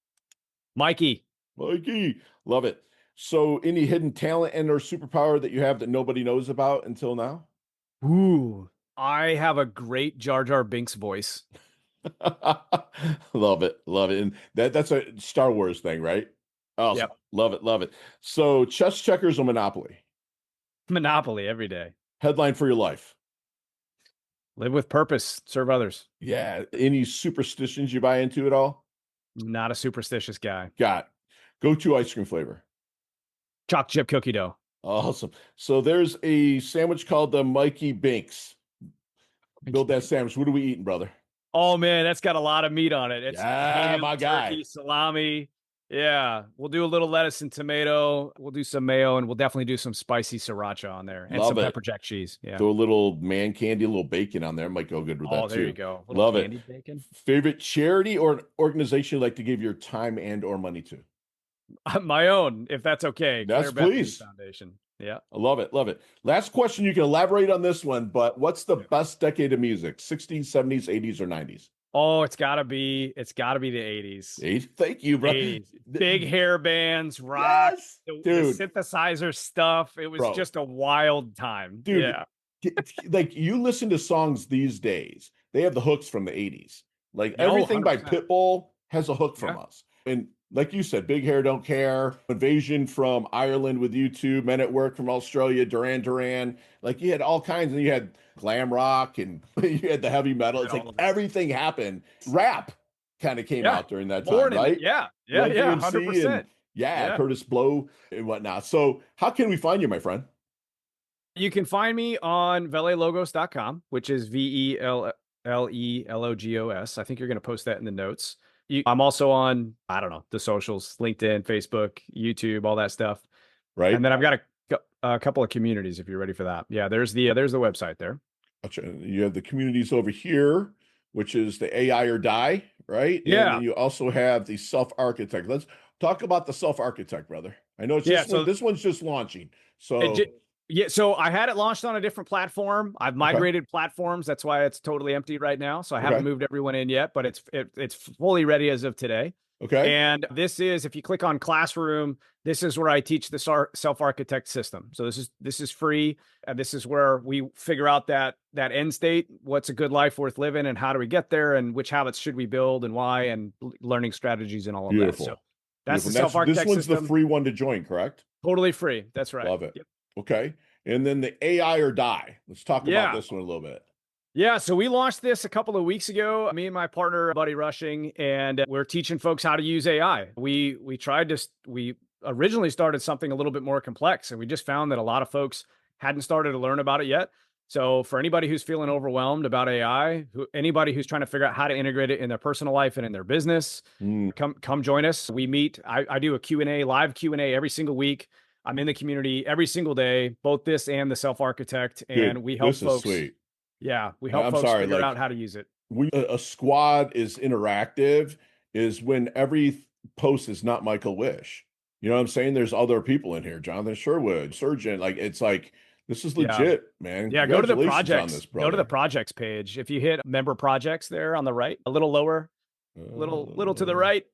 Speaker 1: Mikey.
Speaker 2: Mikey, love it. So, any hidden talent and or superpower that you have that nobody knows about until now?
Speaker 1: Ooh, I have a great Jar Jar Binks voice.
Speaker 2: Love it, love it. And that's a Star Wars thing, right? Awesome.
Speaker 1: Yep.
Speaker 2: Love it, love it. So, chess, checkers, or Monopoly?
Speaker 1: Monopoly every day.
Speaker 2: Headline for your life.
Speaker 1: Live with purpose, serve others.
Speaker 2: Yeah. Any superstitions you buy into at all?
Speaker 1: Not a superstitious guy.
Speaker 2: Got it. Go-to ice cream flavor.
Speaker 1: Chocolate chip cookie dough.
Speaker 2: Awesome. So there's a sandwich called the Mikey Binks. Build that sandwich. What are we eating, brother?
Speaker 1: Oh man, that's got a lot of meat on it. It's ham,
Speaker 2: my guy.
Speaker 1: turkey, salami. Yeah, we'll do a little lettuce and tomato. We'll do some mayo, and we'll definitely do some spicy sriracha on there, and
Speaker 2: Love
Speaker 1: some
Speaker 2: it.
Speaker 1: pepper jack cheese. Yeah.
Speaker 2: Throw a little man candy, a little bacon on there. Might go good with that too.
Speaker 1: Oh, there you go. Little
Speaker 2: Love
Speaker 1: candied
Speaker 2: it.
Speaker 1: Bacon.
Speaker 2: Favorite charity or organization you like to give your time and or money to?
Speaker 1: My own, if that's okay.
Speaker 2: Yes,
Speaker 1: Claire Bethany
Speaker 2: please.
Speaker 1: Foundation. Yeah.
Speaker 2: I love it. Love it. Last question. You can elaborate on this one, but what's the best decade of music? 60s, 70s, 80s, or 90s?
Speaker 1: Oh, it's gotta be the 80s.
Speaker 2: Thank you, bro.
Speaker 1: 80s. Big hair bands, rock,
Speaker 2: Yes,
Speaker 1: the
Speaker 2: dude.
Speaker 1: synthesizer stuff. It was
Speaker 2: Bro.
Speaker 1: just a wild time.
Speaker 2: Dude,
Speaker 1: Yeah.
Speaker 2: like you listen to songs these days, they have the hooks from the 80s. Like
Speaker 1: No,
Speaker 2: everything by
Speaker 1: 100%.
Speaker 2: Pitbull has a hook from us. And like you said, Big Hair Don't Care, Invasion from Ireland with U2, Men at Work from Australia, Duran Duran. Like you had all kinds, and you had glam rock and you had the heavy metal. It's like everything happened. Rap kind of came out during that time, right?
Speaker 1: Yeah.
Speaker 2: Run DMC
Speaker 1: 100%.
Speaker 2: and, yeah, Curtis Blow and whatnot. So how can we find you, my friend?
Speaker 1: You can find me on VelleLogos.com, which is VelleLogos. I think you're going to post that in the notes. I'm also on, I don't know, the socials, LinkedIn, Facebook, YouTube, all that stuff.
Speaker 2: Right.
Speaker 1: And then I've got a couple of communities if you're ready for that. Yeah, there's the website there.
Speaker 2: You have the communities over here, which is the AI or die, right?
Speaker 1: Yeah.
Speaker 2: And then you also have the self-architect. Let's talk about the self-architect, brother. I know it's this one's just launching. So
Speaker 1: so I had it launched on a different platform. I've migrated platforms. That's why it's totally empty right now. So I haven't moved everyone in yet, but it's fully ready as of today.
Speaker 2: Okay.
Speaker 1: And this is, if you click on Classroom, this is where I teach the self-architect system. So this is free. And this is where we figure out that end state, what's a good life worth living, and how do we get there, and which habits should we build, and why, and learning strategies and all of that. So that's the self-architect
Speaker 2: system. This one's
Speaker 1: the
Speaker 2: free one to join, correct?
Speaker 1: Totally free. That's right.
Speaker 2: Love it.
Speaker 1: Yep.
Speaker 2: Okay. And then the AI or die. Let's talk about this one a little bit.
Speaker 1: Yeah, so we launched this a couple of weeks ago, me and my partner, Buddy Rushing, and we're teaching folks how to use AI. We originally started something a little bit more complex, and we just found that a lot of folks hadn't started to learn about it yet. So for anybody who's feeling overwhelmed about AI, anybody who's trying to figure out how to integrate it in their personal life and in their business, come join us. We meet. I do a Q&A, live Q&A every single week. I'm in the community every single day, both this and the self-architect, and we help folks.
Speaker 2: Sweet.
Speaker 1: Yeah, we help folks figure out how to use it.
Speaker 2: When a squad is interactive is when every post is not Michael Wish. You know what I'm saying? There's other people in here, Jonathan Sherwood, Surgeon. Like, it's like, This is legit, man.
Speaker 1: Yeah, go to the
Speaker 2: Congratulations on
Speaker 1: projects.
Speaker 2: this, brother.
Speaker 1: Go to the projects page. If you hit member projects there on the right, a little lower, little to the right.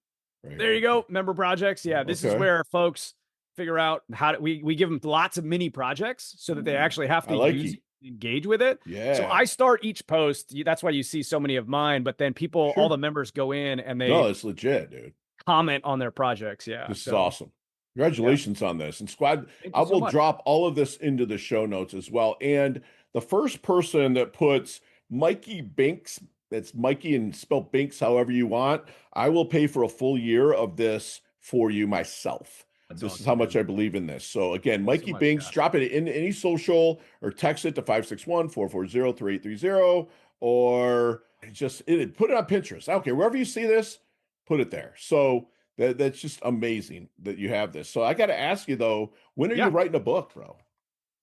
Speaker 1: There you go, member projects. Yeah, this is where folks figure out how to, we give them lots of mini projects so that they actually have to engage with it.
Speaker 2: Yeah.
Speaker 1: So I start each post. That's why you see so many of mine. But then people, all the members go in and they
Speaker 2: it's legit, dude.
Speaker 1: Comment on their projects. Yeah,
Speaker 2: this is awesome. Congratulations on this. And squad, I will drop all of this into the show notes as well. And the first person that puts Mikey Binks, that's Mikey and spell Binks however you want, I will pay for a full year of this for you myself. This is how much I believe in this. So again, Mikey Binks, drop it in any social or text it to 561-440-3830 or just put it on Pinterest. I don't care. Wherever you see this, put it there. So that's just amazing that you have this. So I got to ask you though, when are you writing a book, bro?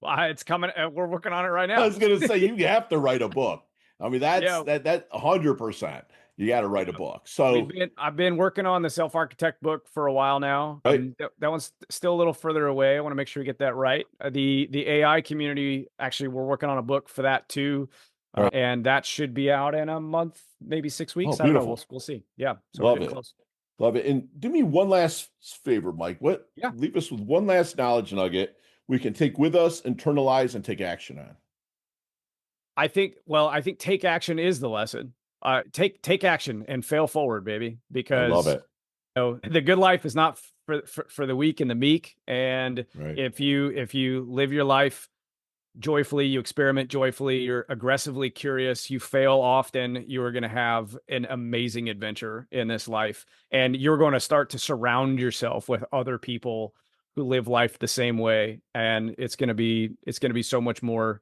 Speaker 1: Well, it's coming. We're working on it right now.
Speaker 2: I was going to say, you have to write a book. I mean, that 100%. You got to write a book. So
Speaker 1: I've been working on the self-architect book for a while now.
Speaker 2: Right.
Speaker 1: That one's still a little further away. I want to make sure we get that right. The AI community, actually, we're working on a book for that too. And that should be out in a month, maybe 6 weeks. I don't know. We'll see. Yeah. So
Speaker 2: Love it. Close. Love it. And do me one last favor, Mike. Leave us with one last knowledge nugget we can take with us, internalize, and take action on.
Speaker 1: I think take action is the lesson. Take action and fail forward, baby. Because
Speaker 2: I love it.
Speaker 1: The good life is not for the weak and the meek. And if you live your life joyfully, you experiment joyfully, you're aggressively curious, you fail often, you are going to have an amazing adventure in this life. And you're going to start to surround yourself with other people who live life the same way. And it's going to be so much more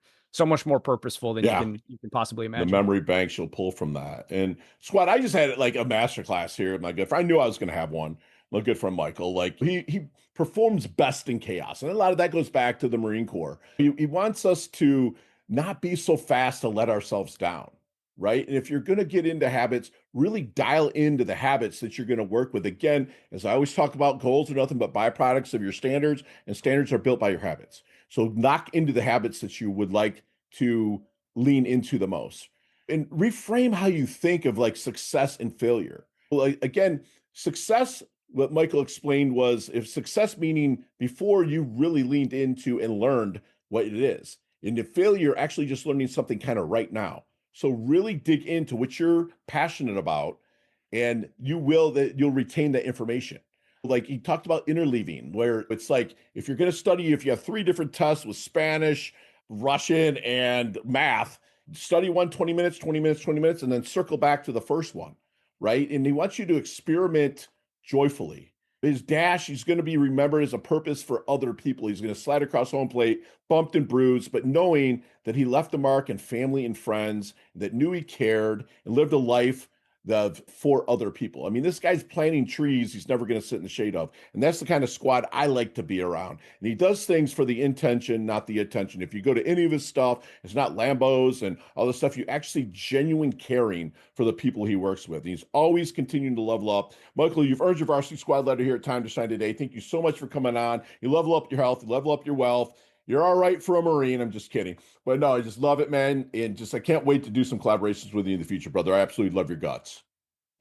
Speaker 1: purposeful than you can possibly imagine.
Speaker 2: The memory banks you'll pull from that. And squad, I just had like a masterclass here. My good friend, I knew I was going to have one. My good friend Michael, like he performs best in chaos, and a lot of that goes back to the Marine Corps. He wants us to not be so fast to let ourselves down, right? And if you're going to get into habits, really dial into the habits that you're going to work with. Again, as I always talk about, goals are nothing but byproducts of your standards, and standards are built by your habits. So knock into the habits that you would like to lean into the most, and reframe how you think of like success and failure. Like again, success, what Michael explained was if success meaning before you really leaned into and learned what it is, and the failure actually just learning something kind of right now. So really dig into what you're passionate about, and you'll retain that information. Like he talked about interleaving, where it's like if you're going to study, if you have 3 different tests with Spanish, Russian, and math, study 20 minutes, 20 minutes, 20 minutes, and then circle back to the first one, right? And he wants you to experiment joyfully. His dash, he's going to be remembered as a purpose for other people. He's going to slide across home plate, bumped and bruised, but knowing that he left a mark in family and friends, that knew he cared and lived a life for other people. I mean, this guy's planting trees he's never going to sit in the shade of. And that's the kind of squad I like to be around. And he does things for the intention, not the attention. If you go to any of his stuff, it's not Lambos and all this stuff. You actually genuine caring for the people he works with. And he's always continuing to level up. Michael, you've earned your varsity squad letter here at Time to Shine today. Thank you so much for coming on. You level up your health, you level up your wealth. You're all right for a Marine. I'm just kidding. But no, I just love it, man. And I can't wait to do some collaborations with you in the future, brother. I absolutely love your guts.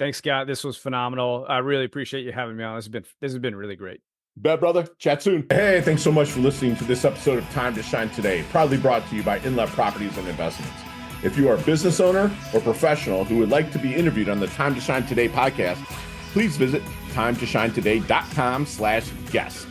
Speaker 1: Thanks, Scott. This was phenomenal. I really appreciate you having me on. This has been really great.
Speaker 2: Bet, brother. Chat soon. Hey, thanks so much for listening to this episode of Time to Shine Today, proudly brought to you by Inlet Properties and Investments. If you are a business owner or professional who would like to be interviewed on the Time to Shine Today podcast, please visit timetoshinetoday.com/guest.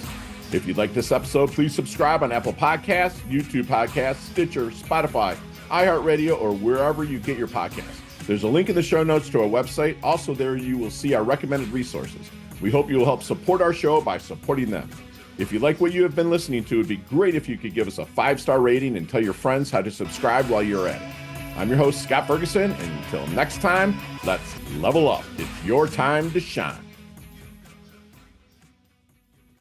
Speaker 2: If you'd like this episode, please subscribe on Apple Podcasts, YouTube Podcasts, Stitcher, Spotify, iHeartRadio, or wherever you get your podcasts. There's a link in the show notes to our website. Also there you will see our recommended resources. We hope you will help support our show by supporting them. If you like what you have been listening to, it'd be great if you could give us a 5-star rating and tell your friends how to subscribe while you're at it. I'm your host, Scott Ferguson, and until next time, let's level up. It's your time to shine.